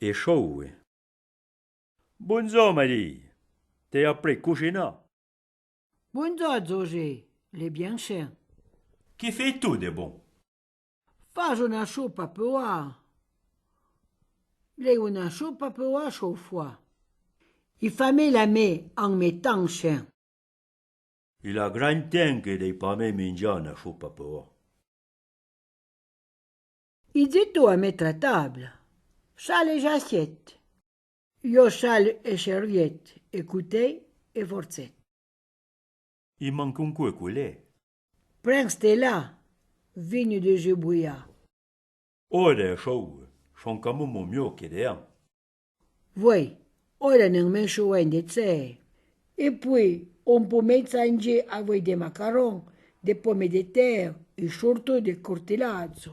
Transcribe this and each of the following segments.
e chauve. Bonjour, Marie. T'es après couchina. Buongiorno, Zoé, les bien chien. Qui fait tout de bon? Fais una soupe à pois. Les una soupe à pois chaud froid. Il famille la met en mettant chien. Il a grand temps que dei pas me menjar una soupe pour. Il dit tout à mettre à table. Chale et j'assiette. Yo chale et serviette, écoutez et forcette. Il manque un coup coulé. Prends là, vigne de jeu bouillard. Ora chauve, son comme mon mieux que de un. Voi, ora non me chouen de tse. Et puis, on peut mettre avec des macarons, des pommes de terre et surtout des cortillazzo.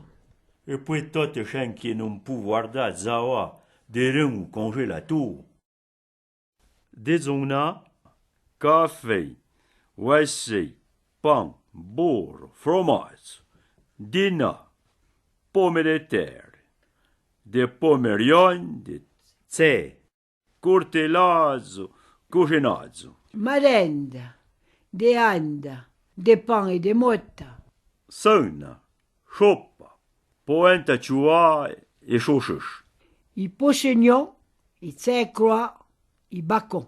E poi tutte scen che non può guardare zawa, de rin congelato. De zona, caffè, wessi, pan, burro, fromage, dina, pomme de terre, de pomerion, de tè, cortellazzo, cucinazzo. Marenda, de anda, de pan et de motta. Sauna, soppa, poenta ciua e șoșâș. I pochignon, i tse croix, i bacon.